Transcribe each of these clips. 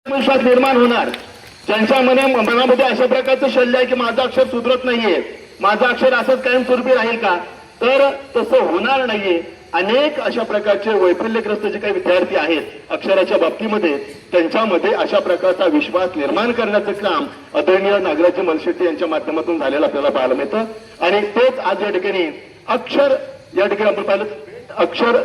विश्वास निर्माण होणार. ज्यांच्या मनामध्ये अशा प्रकारचं शल्य आहे की माझं अक्षर सुधरत नाहीये, माझं अक्षर असंच कायमस्वरूपी राहील का, तर तसं होणार नाहीये. अनेक अशा प्रकारचे वैफल्यग्रस्त जे काही विद्यार्थी आहेत अक्षराच्या बाबतीमध्ये, त्यांच्यामध्ये अशा प्रकारचा विश्वास निर्माण करण्याचं काम आदरणीय नागराज मलशेट्टी यांच्या माध्यमातून झालेलं आपल्याला पाहायला मिळतं. आणि तेच आज या ठिकाणी अक्षर या ठिकाणी आपण पाहिलं, अक्षर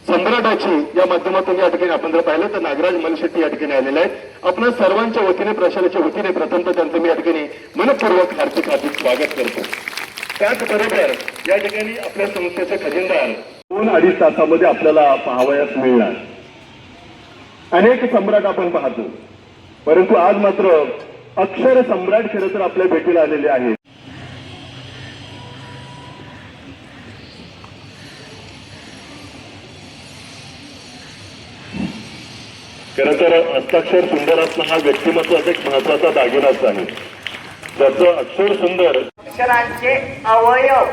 सम्राटाची या माध्यमातून या ठिकाणी आपण जर पाहिलं तर नागराज मलशेट्टी या ठिकाणी आलेले आहेत. आपण सर्वांच्या वतीने, प्रशासनाच्या वतीने प्रथमतः त्यांचं मी या ठिकाणी मनपूर्वक हार्दिक स्वागत करतो. त्याचबरोबर या ठिकाणी आपल्या संस्थेचे खजिनदार 2-2.5 तासामध्ये आपल्याला पाहावयास मिळणार. अनेक सम्राट आपण पाहतो, परंतु आज मात्र अक्षर सम्राट खरं तर आपल्या भेटीला आलेले आहेत. खरं तर हस्ताक्षर सुंदर असणं हा व्यक्तिमत्वाचा एक महत्वाचा दागिनाच आहे. ज्याचं अक्षर सुंदर, अक्षरांचे अवयव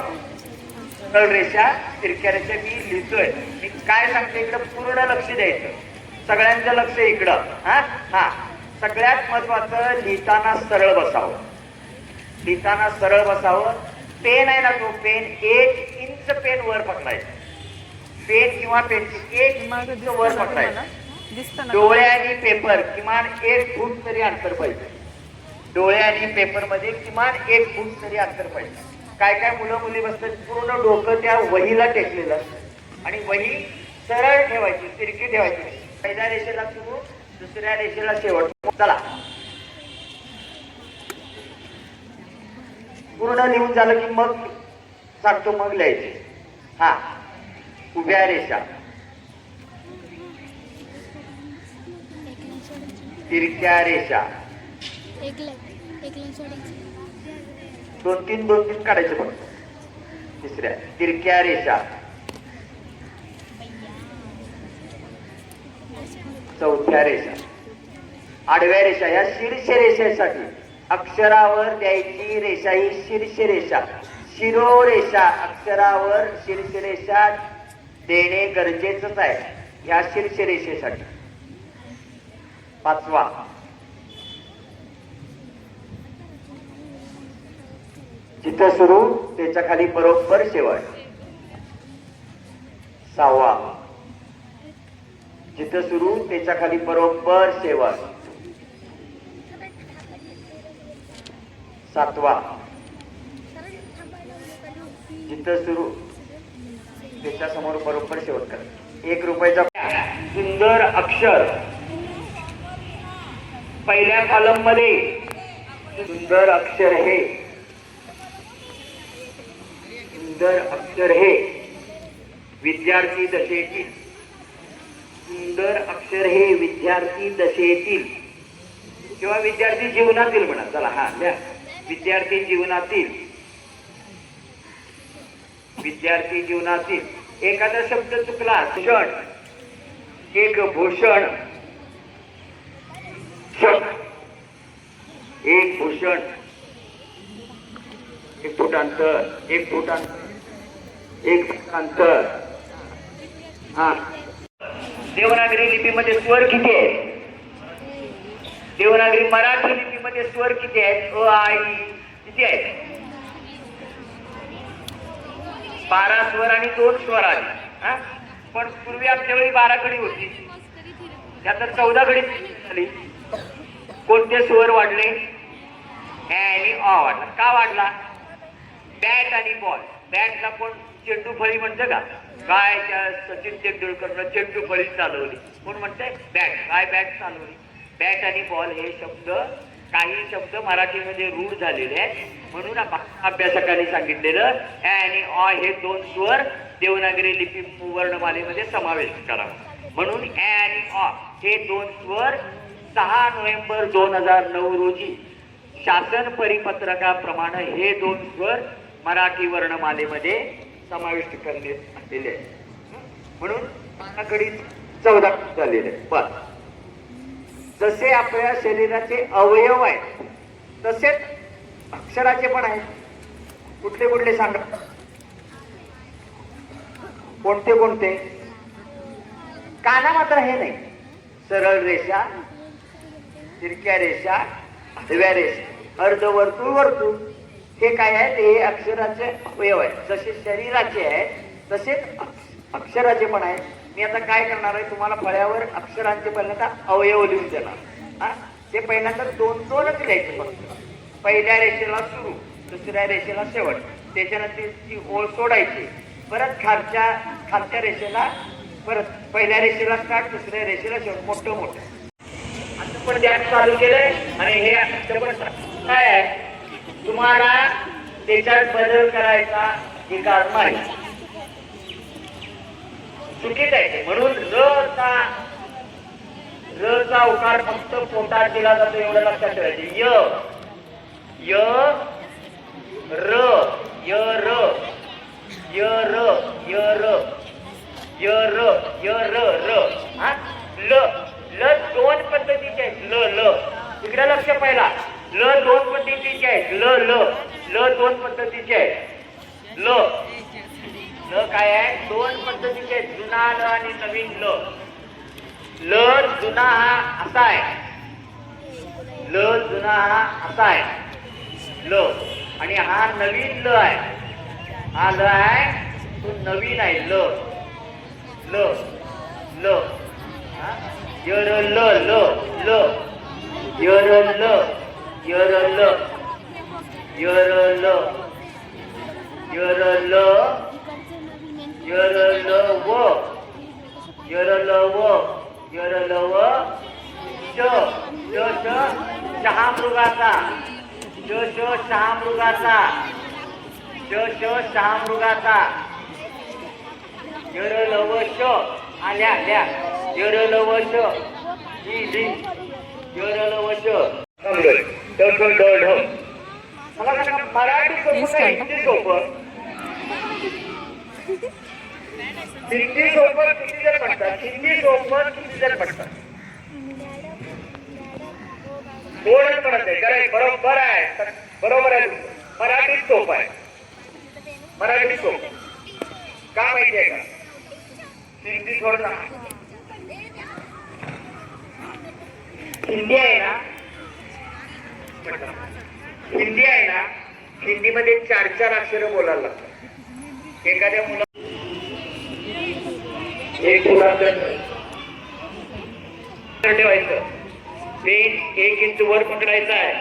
रेषा तिरक्या रेषा मी लिहितोय. मी काय सांगते इकडं पूर्ण लक्ष द्यायचं, सगळ्यांचं लक्ष इकडं. हा सगळ्यात महत्वाचं, लिहिताना सरळ बसावं. लिहिताना सरळ बसावं. पेन आहे ना, तो पेन 1 इंच पेन वर पकडायचं. पेन किंवा पेन्सिल 1 इंच वर पकडायचं. डोळे आणि पेपर किमान 1 फूट तरी अंतर पाहिजे. डोळे आणि पेपर मध्ये किमान 1 फूट तरी अंतर पाहिजे. काय काय मुलं मुली बसतात, पूर्ण डोकं त्या वहीला टेकलेलं आणि वही सरळ ठेवायची, तिरकी ठेवायची. पहिल्या रेषेला सुरू, दुसऱ्या रेषेला शेवट. चला, पूर्ण लिहून झालं की मग सांगतो, मग लिहायचे. हा, उभ्या रेषा, तिरक्या रेषा, 2-3 काढायचे फक्त. तिसऱ्या तिरक्या रेषा, चौथ्या रेषा, आडव्या रेषा. या शीर्ष रेषेसाठी अक्षरावर द्यायची रेषा ही शीर्ष रेषा. शिरोरेषा अक्षरावर शीर्ष रेषा देणे गरजेचंच आहे या शीर्ष रेषेसाठी. 5वा, जिथं सुरू त्याच्या खाली बरोबर शेवट. 6वा, जिथं सुरू त्याच्या खाली बरोबर शेवट. 7वा, जिथं सुरू त्याच्या समोर बरोबर शेवट करा. 1 रुपयाचा सुंदर अक्षर पहिल्या कॉलम मध्ये. सुंदर अक्षर हे, सुंदर अक्षर हे विद्यार्थी दशेतील. सुंदर अक्षर हे विद्यार्थी दशेतील किंवा विद्यार्थी जीवनातील म्हणा. चला, हा द्या. विद्यार्थी जीवनातील, विद्यार्थी जीवनातील एखादा शब्द चुकला, भूषण, एक भूषण, एक भूषण, 1 फूट अंतर, 1 फूट अंतर, 1 फूट अंतर. हा, देवनागरी लिपीमध्ये स्वर किती आहेत? देवनागरी मराठी लिपीमध्ये स्वर किती आहेत? अ, आ, इ किती आहेत? 12 स्वर आणि 2 स्वर आले. पण पूर्वी आमच्या वेळी 12 कडी होती, त्यात 14 कडी झाली. कोणते स्वर वाढले? ऍ आणि अ वाढला. का वाढला? बॅट आणि बॉल. बॅटला कोण चेंडू फळी म्हणतं का? काय सचिन तेंडुलकरनं चेंडू फळी चालवली, कोण म्हणतंय? बॅट. काय बॅट चालवली? बॅट आणि बॉल हे शब्द, काही शब्द मराठीमध्ये रूढ झालेले आहेत, म्हणून अभ्यासकांनी सांगितलेलं ऍ आणि अ हे 2 स्वर देवनागरी लिपी वर्णमालेमध्ये समाविष्ट करावा. म्हणून ऍ आणि अ हे 2 स्वर 6 नोव्हेंबर 2009 रोजी शासन परिपत्रकाप्रमाणे हे 2 स्वर मराठी वर्णमालेमध्ये समाविष्ट करण्यात आलेले आहे. म्हणून आपल्याकडे 14 झालेले आहे. पण जसे आपल्या शरीराचे अवयव आहेत तसेच अक्षराचे पण आहेत. कुठले कुठले सांगा? कोणते कोणते? काना मात्र हे नाही. सरळ रेषा, तिरक्या रेषा, आडव्या रेषा, अर्धवर्तुळ, वर्तुळ. हे काय आहे? हे अक्षराचे अवयव आहेत. जसे शरीराचे आहेत तसेच अक्षराचे पण आहेत. मी आता काय करणार आहे, तुम्हाला फळ्यावर अक्षरांचे पहिल्यांदा अवयव लिहून देणार. हा, ते पहिल्यांदा दोन दोनच लिहायचे फक्त. पहिल्या रेषेला सुरू, दुसऱ्या रेषेला शेवट, त्याच्यानंतर ती ओळ सोडायची. परत खालच्या रेषेला परत पहिल्या रेषेला स्टार्ट, दुसऱ्या रेषेला शेवट, मोठं मोठं असं पण ध्यान चालू केलंय. आणि हे असं पण काय आहे, तुम्हाला त्याच्यात बदल करायचा अधिकार नाही. चुकीच आहे. म्हणून र चा उकार फक्त पोटात दिला जातो, एवढं लक्षात ठेवायचं. य र य र य र य र य र य र र. हा, ल ल दोन पद्धतीचे आहेत. ल ल इकडे लक्ष पहिला. ल दोन पद्धतीचे आहेत. ल ल ल दोन पद्धतीचे आहेत. ल ल काय आहे? दोन पद्धतीचे आहेत. जुना ल आणि नवीन ल. ल जुना हा असा आहे. ल जुना हा असा आहे ल. आणि हा नवीन ल आहे. हा ल आहे तो नवीन आहे. ल ल ल य र ल ल ल य र ल य र ल य र ल य र ल य र ल व य र ल व य र ल व श श श शहामृगाचा श श शहामृगाचा श श शहामृगाचा य र ल व श आल्या ल्या य र ल व श ली ली य र ल व श. ढ ढ ढ ढ. मला सांगा, मराठी सोपं का हिंदी सोपं? हिंदी सोबत किती जण म्हणतात? हिंदी सोबत किती जण म्हणतात? कोणच म्हणत आहे. करेक्ट, बरोबर आहे, बरोबर आहे. मराठीत सोपं आहे. मराठी सोपं का माहिती आहे का? हिंदी थोडं ना. हिंदी आहे ना, हिंदी आहे ना, हिंदीमध्ये 4-4 अक्षरं बोलायला लागतात. एखाद्या मुला एक ठेवायचं, पेन 1 इंच वर पकडायचं आहे.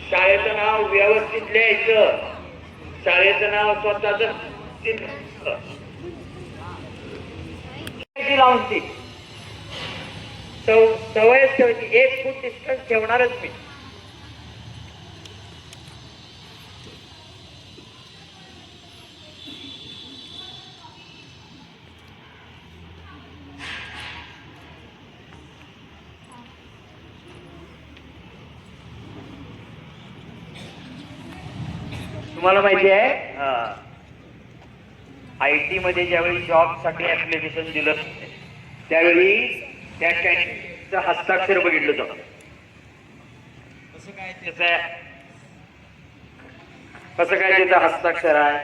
शाळेचं नाव व्यवस्थित लिहायचं. शाळेचं नाव स्वतःच लावून ती सवयच ठेवायची. 1 फूट डिस्टन्स ठेवणारच मी. तुम्हाला माहिती आहे, IT मध्ये ज्यावेळी जॉब साठी ऍप्लिकेशन दिलं त्यावेळी त्या कॅन्डिडेटचं हस्ताक्षर बघितलं जातं. कसं काय त्याचं हस्ताक्षर आहे?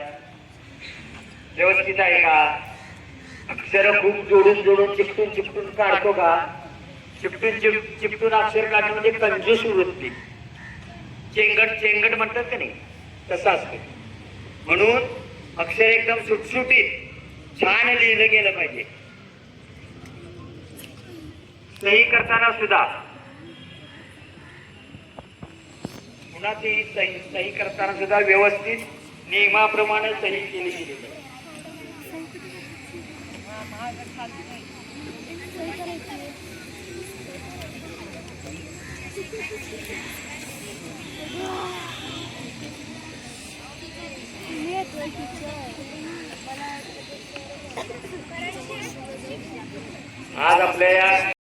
व्यवस्थित आहे का? अक्षर खूप जोडून जोडून चिकटून काढतो का? चिकटून अक्षर काढणं म्हणजे कंजूस वृत्ती, चेंगट म्हणतात का नाही, तसं असतं. म्हणून अक्षर एकदम सुटसुटीत छान लिहिलं गेलं पाहिजे. सही करताना सुद्धा पुन्हा ती सही करताना सुद्धा व्यवस्थित नियमाप्रमाणे सही केली गेली पाहिजे. आज आपल्या या